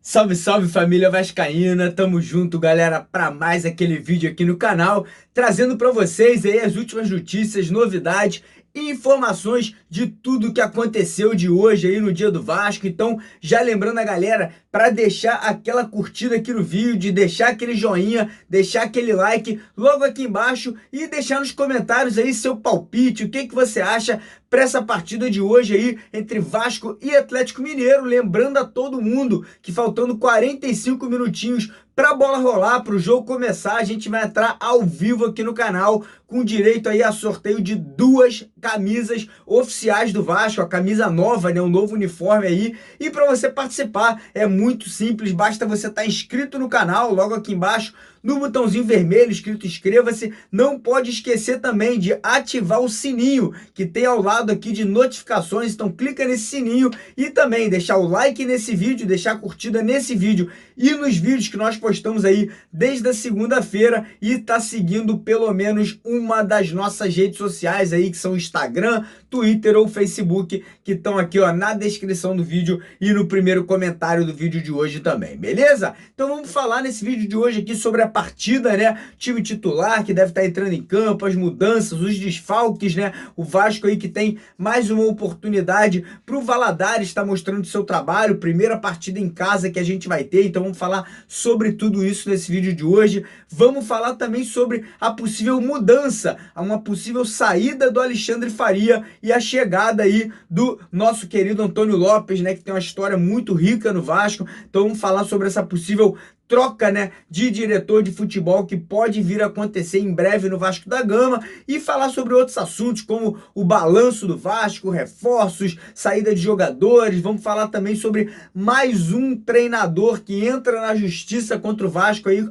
Salve, salve família vascaína, tamo junto galera para mais aquele vídeo aqui no canal, trazendo para vocês aí as últimas notícias, novidades e informações de tudo que aconteceu de hoje aí no dia do Vasco. Então, já lembrando a galera para deixar aquela curtida aqui no vídeo, deixar aquele joinha, deixar aquele like logo aqui embaixo e deixar nos comentários aí seu palpite, o que você acha para essa partida de hoje aí entre Vasco e Atlético Mineiro. Lembrando a todo mundo que faltando 45 minutinhos para a bola rolar, para o jogo começar, a gente vai entrar ao vivo aqui no canal com direito aí a sorteio de 2 camisas oficiais do Vasco, a camisa nova, né, um novo uniforme aí. E para você participar é muito simples, basta você estar inscrito no canal, logo aqui embaixo, no botãozinho vermelho escrito inscreva-se. Não pode esquecer também de ativar o sininho que tem ao lado aqui de notificações, então clica nesse sininho e também deixar o like nesse vídeo, deixar a curtida nesse vídeo e nos vídeos que nós postamos aí desde a segunda-feira, e tá seguindo pelo menos uma das nossas redes sociais aí, que são Instagram, Twitter ou Facebook, que estão aqui ó na descrição do vídeo e no primeiro comentário do vídeo de hoje também, beleza? Então vamos falar nesse vídeo de hoje aqui sobre a partida, né? Time titular que deve estar entrando em campo, as mudanças, os desfalques, né? O Vasco aí que tem mais uma oportunidade para o Valadares estar mostrando seu trabalho, primeira partida em casa que a gente vai ter, então vamos falar sobre tudo isso nesse vídeo de hoje. Vamos falar também sobre a possível mudança, uma possível saída do Alexandre Faria e a chegada aí do nosso querido Antônio Lopes, né, que tem uma história muito rica no Vasco. Então vamos falar sobre essa possível troca, né, de diretor de futebol que pode vir a acontecer em breve no Vasco da Gama, e falar sobre outros assuntos como o balanço do Vasco, reforços, saída de jogadores. Vamos falar também sobre mais um treinador que entra na justiça contra o Vasco aí,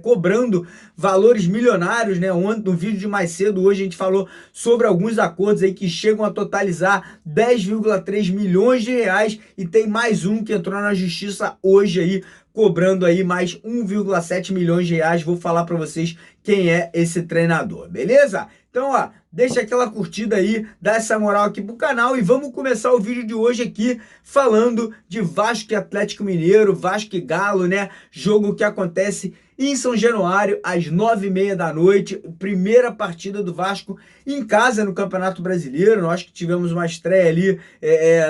cobrando valores milionários, né? No vídeo de mais cedo hoje a gente falou sobre alguns acordos aí que chegam a totalizar 10,3 milhões de reais, e tem mais um que entrou na justiça hoje aí, cobrando aí mais 1,7 milhões de reais. Vou falar para vocês quem é esse treinador, beleza? Então, ó, deixa aquela curtida aí, dá essa moral aqui pro canal e vamos começar o vídeo de hoje aqui falando de Vasco e Atlético Mineiro, Vasco e Galo, né? Jogo que acontece em São Januário, às 9h30 da noite, primeira partida do Vasco em casa no Campeonato Brasileiro. Nós que tivemos uma estreia ali,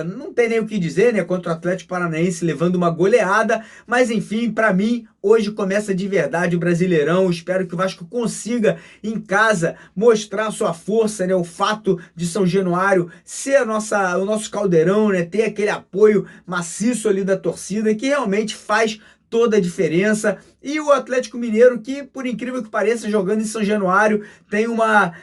não tem nem o que dizer, né, contra o Atlético Paranaense, levando uma goleada, mas enfim, para mim, hoje começa de verdade o Brasileirão. Espero que o Vasco consiga, em casa, mostrar sua força, né, o fato de São Januário ser o nosso caldeirão, né, ter aquele apoio maciço ali da torcida, que realmente faz toda a diferença. E o Atlético Mineiro, que por incrível que pareça, jogando em São Januário, tem uma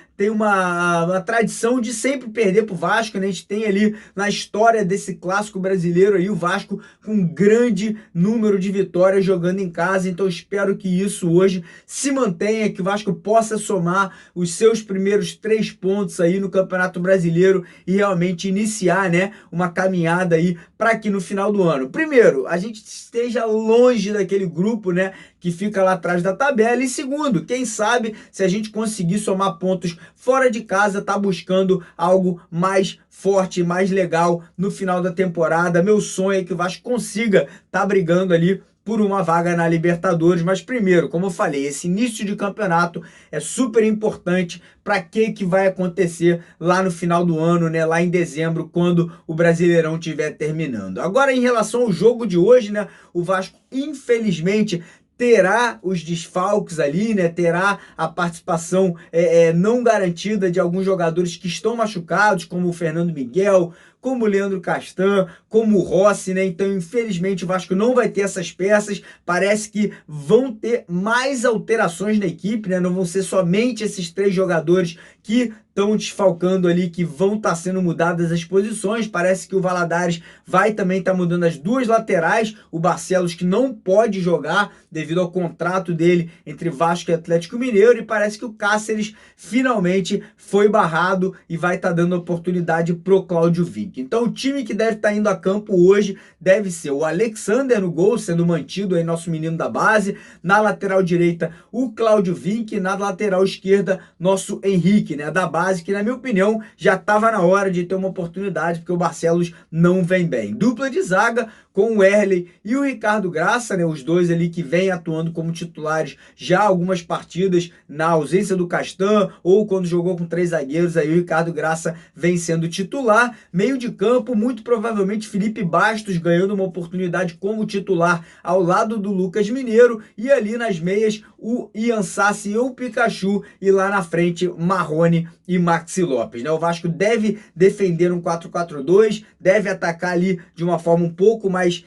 tradição de sempre perder para o Vasco, né? A gente tem ali na história desse clássico brasileiro aí o Vasco com um grande número de vitórias jogando em casa. Então espero que isso hoje se mantenha, que o Vasco possa somar os seus primeiros 3 pontos aí no Campeonato Brasileiro e realmente iniciar, né, uma caminhada aí para que no final do ano, primeiro, a gente esteja longe daquele grupo, né, que fica lá atrás da tabela, e segundo, quem sabe, se a gente conseguir somar pontos fora de casa, tá buscando algo mais forte, mais legal no final da temporada. Meu sonho é que o Vasco consiga tá brigando ali por uma vaga na Libertadores, mas primeiro, como eu falei, esse início de campeonato é super importante para que vai acontecer lá no final do ano, né, lá em dezembro, quando o Brasileirão estiver terminando. Agora, em relação ao jogo de hoje, né, o Vasco, infelizmente, terá os desfalques ali, né? Terá a participação não garantida de alguns jogadores que estão machucados, como o Fernando Miguel, como o Leandro Castan, como o Rossi, né? Então, infelizmente, o Vasco não vai ter essas peças. Parece que vão ter mais alterações na equipe, né? Não vão ser somente esses 3 jogadores que estão desfalcando ali, que vão estar sendo mudadas as posições. Parece que o Valadares vai também estar mudando as 2 laterais. O Barcelos, que não pode jogar devido ao contrato dele entre Vasco e Atlético Mineiro, e parece que o Cáceres finalmente foi barrado e vai estar dando oportunidade pro Cláudio Vinck. Então o time que deve estar indo a campo hoje deve ser o Alexander no gol, sendo mantido aí nosso menino da base. Na lateral direita, o Cláudio Vinck. Na lateral esquerda, nosso Henrique, né, da base, que na minha opinião já estava na hora de ter uma oportunidade, porque o Barcelos não vem bem. Dupla de zaga com o Wehrle e o Ricardo Graça, né, os dois ali que vêm atuando como titulares já algumas partidas na ausência do Castan, ou quando jogou com 3 zagueiros, aí o Ricardo Graça vem sendo titular. Meio de campo, muito provavelmente Felipe Bastos ganhando uma oportunidade como titular ao lado do Lucas Mineiro, e ali nas meias o Ian Sassi e o Pikachu, e lá na frente Marrone e Maxi Lopes, né? O Vasco deve defender um 4-4-2, deve atacar ali de uma forma um pouco mais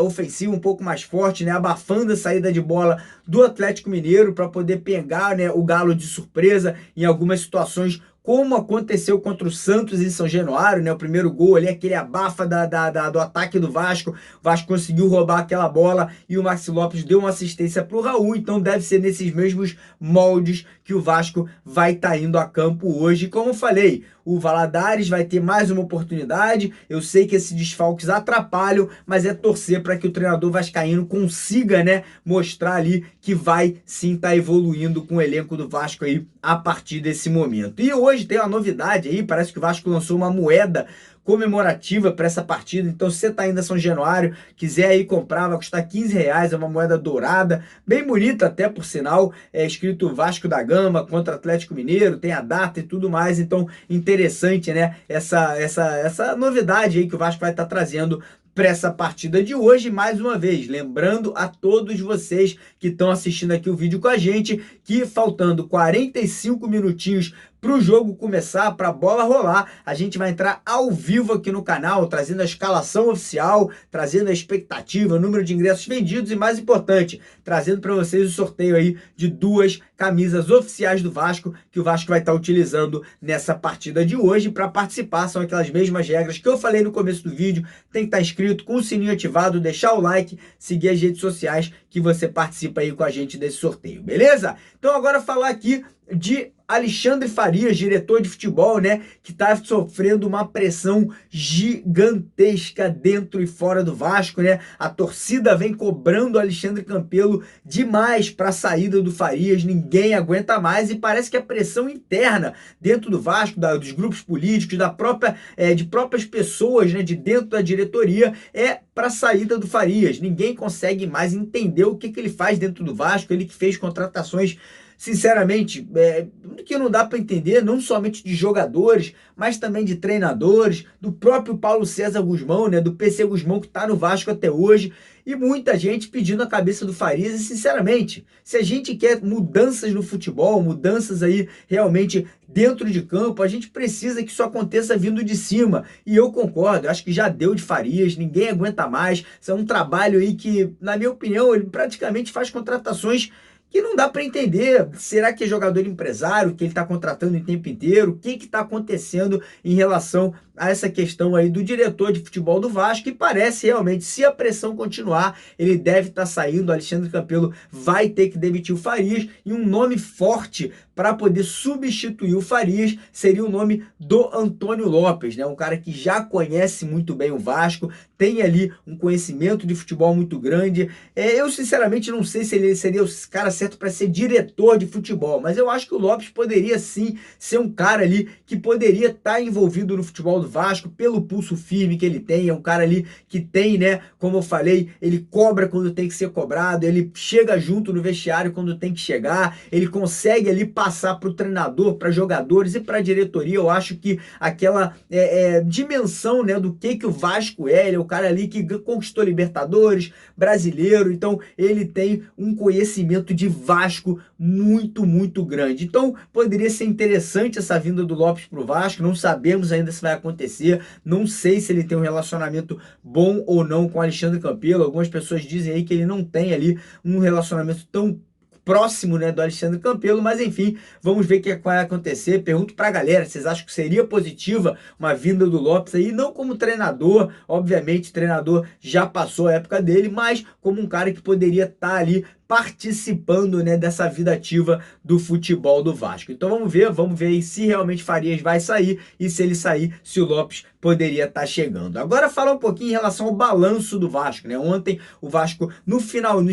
ofensiva, um pouco mais forte, né? Abafando a saída de bola do Atlético Mineiro para poder pegar, né, o Galo de surpresa em algumas situações, como aconteceu contra o Santos em São Januário, né? O primeiro gol ali, aquele abafa do ataque do Vasco. O Vasco conseguiu roubar aquela bola e o Maxi Lopes deu uma assistência para o Raul. Então deve ser nesses mesmos moldes que o Vasco vai estar indo a campo hoje. Como eu falei, o Valadares vai ter mais uma oportunidade. Eu sei que esses desfalques atrapalham, mas é torcer para que o treinador vascaíno consiga, né, mostrar ali que vai sim estar evoluindo com o elenco do Vasco aí a partir desse momento. E hoje tem uma novidade aí, parece que o Vasco lançou uma moeda comemorativa para essa partida. Então, se você está indo a São Januário, quiser aí comprar, vai custar R$ 15, é uma moeda dourada, bem bonita até, por sinal, é escrito Vasco da Gama contra Atlético Mineiro, tem a data e tudo mais. Então, interessante, né, essa novidade aí que o Vasco vai estar trazendo para essa partida de hoje. Mais uma vez, lembrando a todos vocês que estão assistindo aqui o vídeo com a gente, que faltando 45 minutinhos para o jogo começar, para a bola rolar, a gente vai entrar ao vivo aqui no canal, trazendo a escalação oficial, trazendo a expectativa, o número de ingressos vendidos e, mais importante, trazendo para vocês o sorteio aí de 2 camisas oficiais do Vasco, que o Vasco vai estar utilizando nessa partida de hoje. Para participar, são aquelas mesmas regras que eu falei no começo do vídeo. Tem que estar inscrito, com o sininho ativado, deixar o like, seguir as redes sociais que você participa aí com a gente desse sorteio, beleza? Então agora falar aqui de Alexandre Farias, diretor de futebol, né, que está sofrendo uma pressão gigantesca dentro e fora do Vasco, né? A torcida vem cobrando o Alexandre Campelo demais para a saída do Farias, ninguém aguenta mais, e parece que a pressão interna dentro do Vasco, dos grupos políticos, de próprias pessoas, né, de dentro da diretoria, é para a saída do Farias. Ninguém consegue mais entender o que ele faz dentro do Vasco, ele que fez contratações, sinceramente, que não dá para entender, não somente de jogadores, mas também de treinadores, do próprio Paulo César Guzmão, né, do PC Guzmão, que está no Vasco até hoje, e muita gente pedindo a cabeça do Farias. E, sinceramente, se a gente quer mudanças no futebol, mudanças aí realmente dentro de campo, a gente precisa que isso aconteça vindo de cima. E eu concordo, acho que já deu de Farias, ninguém aguenta mais. Isso é um trabalho aí que, na minha opinião, ele praticamente faz contratações que não dá para entender. Será que é jogador empresário que ele está contratando o tempo inteiro? O que está acontecendo em relação a essa questão aí do diretor de futebol do Vasco? E parece realmente, se a pressão continuar, ele deve estar saindo. O Alexandre Campelo vai ter que demitir o Farias, e um nome forte para poder substituir o Farias seria o nome do Antônio Lopes, né? Um cara que já conhece muito bem o Vasco, tem ali um conhecimento de futebol muito grande. Eu sinceramente não sei se ele seria o cara certo para ser diretor de futebol, mas eu acho que o Lopes poderia sim ser um cara ali que poderia estar envolvido no futebol do Vasco, pelo pulso firme que ele tem. É um cara ali que tem, né, como eu falei, ele cobra quando tem que ser cobrado, ele chega junto no vestiário quando tem que chegar, ele consegue ali passar para o treinador, para jogadores e para a diretoria. Eu acho que aquela dimensão, né, do que o Vasco ele é o cara ali que conquistou Libertadores, brasileiro, então ele tem um conhecimento de Vasco muito, muito grande. Então poderia ser interessante essa vinda do Lopes para o Vasco. Não sabemos ainda se vai acontecer, não sei se ele tem um relacionamento bom ou não com o Alexandre Campelo. Algumas pessoas dizem aí que ele não tem ali um relacionamento tão próximo, né, do Alexandre Campelo, mas enfim, vamos ver o que vai acontecer. Pergunto pra galera, vocês acham que seria positiva uma vinda do Lopes aí, não como treinador, obviamente, treinador já passou a época dele, mas como um cara que poderia estar ali participando, né, dessa vida ativa do futebol do Vasco. Então vamos ver aí se realmente Farias vai sair e se ele sair, se o Lopes poderia estar chegando. Agora falar um pouquinho em relação ao balanço do Vasco, né? Ontem o Vasco nos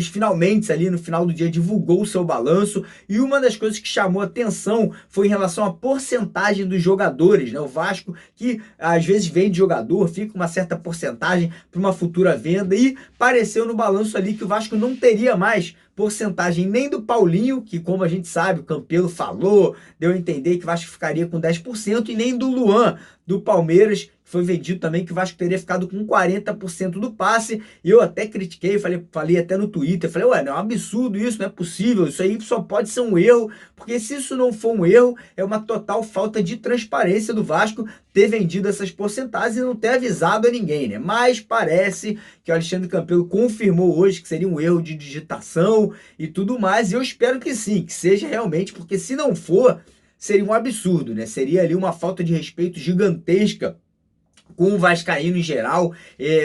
finalmente ali no final do dia divulgou o seu balanço e uma das coisas que chamou atenção foi em relação à porcentagem dos jogadores, né? O Vasco que às vezes vende jogador, fica uma certa porcentagem para uma futura venda e pareceu no balanço ali que o Vasco não teria mais porcentagem nem do Paulinho, que como a gente sabe, o Campelo falou, deu a entender que o Vasco ficaria com 10%, e nem do Luan, do Palmeiras, que foi vendido também, que o Vasco teria ficado com 40% do passe. E eu até critiquei, falei até no Twitter, falei, ué, não é um absurdo isso, não é possível, isso aí só pode ser um erro, porque se isso não for um erro, é uma total falta de transparência do Vasco ter vendido essas porcentagens e não ter avisado a ninguém, né? Mas parece que o Alexandre Campelo confirmou hoje que seria um erro de digitação e tudo mais, e eu espero que sim, que seja realmente, porque se não for, seria um absurdo, né? Seria ali uma falta de respeito gigantesca com o vascaíno em geral.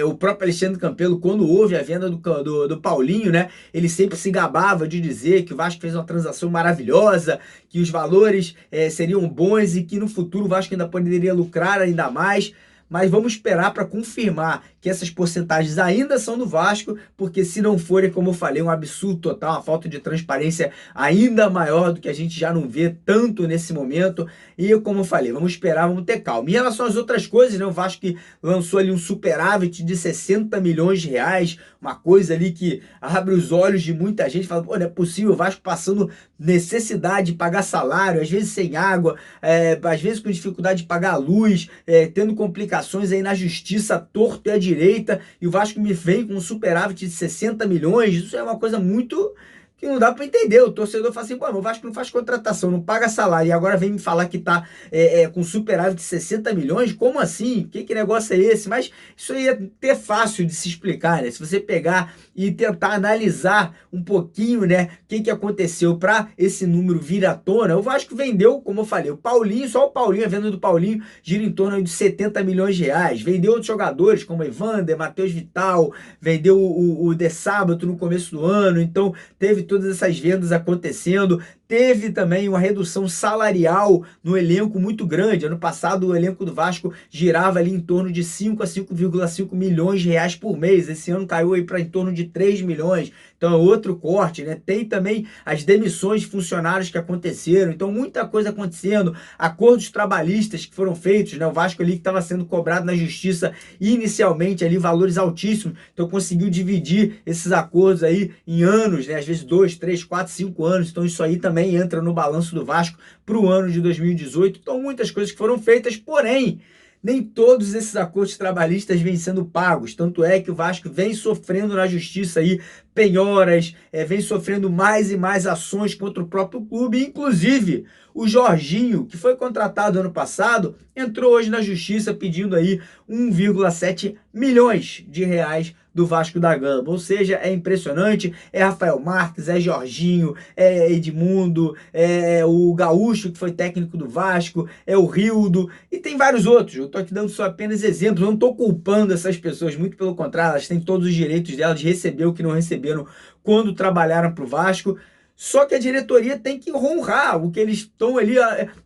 O próprio Alexandre Campelo, quando houve a venda do Paulinho, né, ele sempre se gabava de dizer que o Vasco fez uma transação maravilhosa, que os valores seriam bons e que no futuro o Vasco ainda poderia lucrar ainda mais. Mas vamos esperar para confirmar que essas porcentagens ainda são do Vasco, porque se não forem, como eu falei, um absurdo total, uma falta de transparência ainda maior do que a gente já não vê tanto nesse momento. E como eu falei, vamos esperar, vamos ter calma. Em relação às outras coisas, né, o Vasco que lançou ali um superávit de 60 milhões de reais, uma coisa ali que abre os olhos de muita gente, fala, pô, não é possível, o Vasco passando necessidade de pagar salário, às vezes sem água, às vezes com dificuldade de pagar a luz, tendo complicações aí na justiça, torto e à direita, e o Vasco me vem com um superávit de 60 milhões, isso é uma coisa muito que não dá para entender. O torcedor fala assim, pô, o Vasco não faz contratação, não paga salário, e agora vem me falar que tá com superávit de 60 milhões, como assim? Que negócio é esse? Mas isso aí é até fácil de se explicar, né? Se você pegar e tentar analisar um pouquinho, né, o que aconteceu para esse número vir à tona, o Vasco vendeu, como eu falei, o Paulinho, só o Paulinho, a venda do Paulinho gira em torno de 70 milhões de reais, vendeu outros jogadores como Evander, Matheus Vital, vendeu o De Sábado no começo do ano, então teve todas essas vendas acontecendo. Teve também uma redução salarial no elenco muito grande. Ano passado o elenco do Vasco girava ali em torno de 5 a 5,5 milhões de reais por mês. Esse ano caiu aí para em torno de 3 milhões. Então é outro corte, né? Tem também as demissões de funcionários que aconteceram. Então muita coisa acontecendo. Acordos trabalhistas que foram feitos, né? O Vasco ali que estava sendo cobrado na justiça inicialmente ali valores altíssimos. Então conseguiu dividir esses acordos aí em anos, né? Às vezes 2, 3, 4, 5 anos. Então isso aí também entra no balanço do Vasco para o ano de 2018. Então muitas coisas que foram feitas, porém nem todos esses acordos trabalhistas vêm sendo pagos, tanto é que o Vasco vem sofrendo na justiça aí penhoras, vem sofrendo mais e mais ações contra o próprio clube, inclusive o Jorginho, que foi contratado ano passado, entrou hoje na justiça pedindo aí 1,7 milhões de reais do Vasco da Gama, ou seja, é impressionante, é Rafael Marques, é Jorginho, é Edmundo, é o Gaúcho, que foi técnico do Vasco, é o Rildo, e tem vários outros, eu tô aqui dando só apenas exemplos, eu não tô culpando essas pessoas, muito pelo contrário, elas têm todos os direitos delas de receber o que não receberam quando trabalharam para o Vasco. Só que a diretoria tem que honrar o que eles estão ali.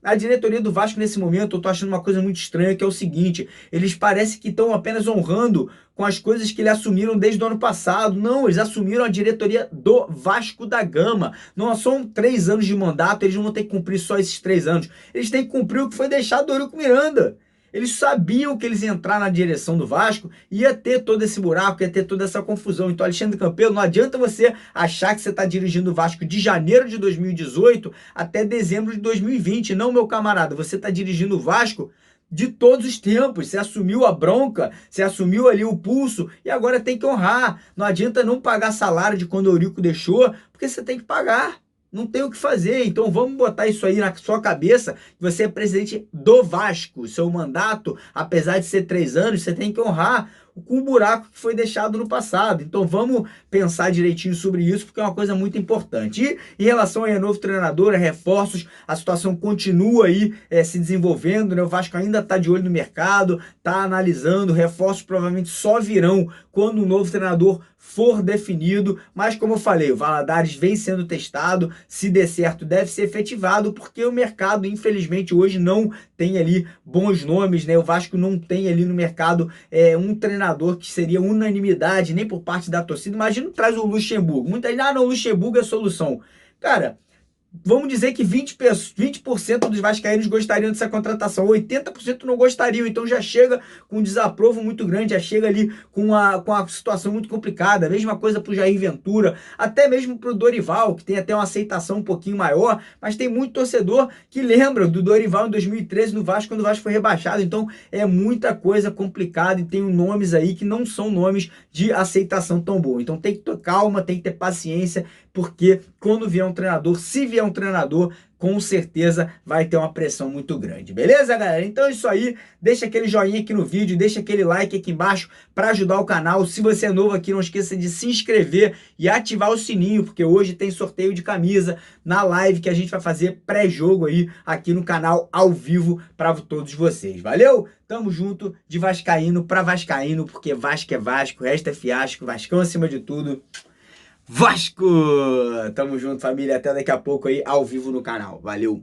A diretoria do Vasco, nesse momento, eu tô achando uma coisa muito estranha, que é o seguinte: eles parecem que estão apenas honrando com as coisas que eles assumiram desde o ano passado. Não, eles assumiram a diretoria do Vasco da Gama. Não são 3 anos de mandato, eles não vão ter que cumprir só esses 3 anos. Eles têm que cumprir o que foi deixado do Eurico Miranda. Eles sabiam que eles iam entrar na direção do Vasco, ia ter todo esse buraco, ia ter toda essa confusão. Então, Alexandre Campelo, não adianta você achar que você está dirigindo o Vasco de janeiro de 2018 até dezembro de 2020. Não, meu camarada, você está dirigindo o Vasco de todos os tempos. Você assumiu a bronca, você assumiu ali o pulso e agora tem que honrar. Não adianta não pagar salário de quando o Eurico deixou, porque você tem que pagar. Não tem o que fazer, então vamos botar isso aí na sua cabeça, que você é presidente do Vasco, seu mandato, apesar de ser 3 anos, você tem que honrar com o buraco que foi deixado no passado. Então vamos pensar direitinho sobre isso, porque é uma coisa muito importante. E em relação aí a novo treinador, a reforços, a situação continua aí se desenvolvendo, né? O Vasco ainda está de olho no mercado, está analisando, reforços provavelmente só virão quando o novo treinador for definido, mas como eu falei, o Valadares vem sendo testado, se der certo deve ser efetivado, porque o mercado, infelizmente, hoje não tem ali bons nomes, né? O Vasco não tem ali no mercado um treinador que seria unanimidade, nem por parte da torcida. Imagina, traz o Luxemburgo. Muita gente, não, o Luxemburgo é a solução. Cara, vamos dizer que 20% dos vascaínos gostariam dessa contratação, 80% não gostariam, então já chega com um desaprovo muito grande, já chega ali com a situação muito complicada. A mesma coisa para o Jair Ventura, até mesmo para o Dorival, que tem até uma aceitação um pouquinho maior, mas tem muito torcedor que lembra do Dorival em 2013 no Vasco, quando o Vasco foi rebaixado. Então é muita coisa complicada e tem nomes aí que não são nomes de aceitação tão boa. Então tem que ter calma, tem que ter paciência, porque quando vier um treinador, se vier um treinador, com certeza vai ter uma pressão muito grande, beleza, galera? Então é isso aí, deixa aquele joinha aqui no vídeo, deixa aquele like aqui embaixo para ajudar o canal. Se você é novo aqui, não esqueça de se inscrever e ativar o sininho, porque hoje tem sorteio de camisa na live que a gente vai fazer pré-jogo aí aqui no canal ao vivo para todos vocês. Valeu? Tamo junto, de vascaíno para vascaíno, porque Vasco é Vasco, o resto é fiasco, Vascão acima de tudo. Vasco! Tamo junto, família. Até daqui a pouco aí, ao vivo no canal. Valeu!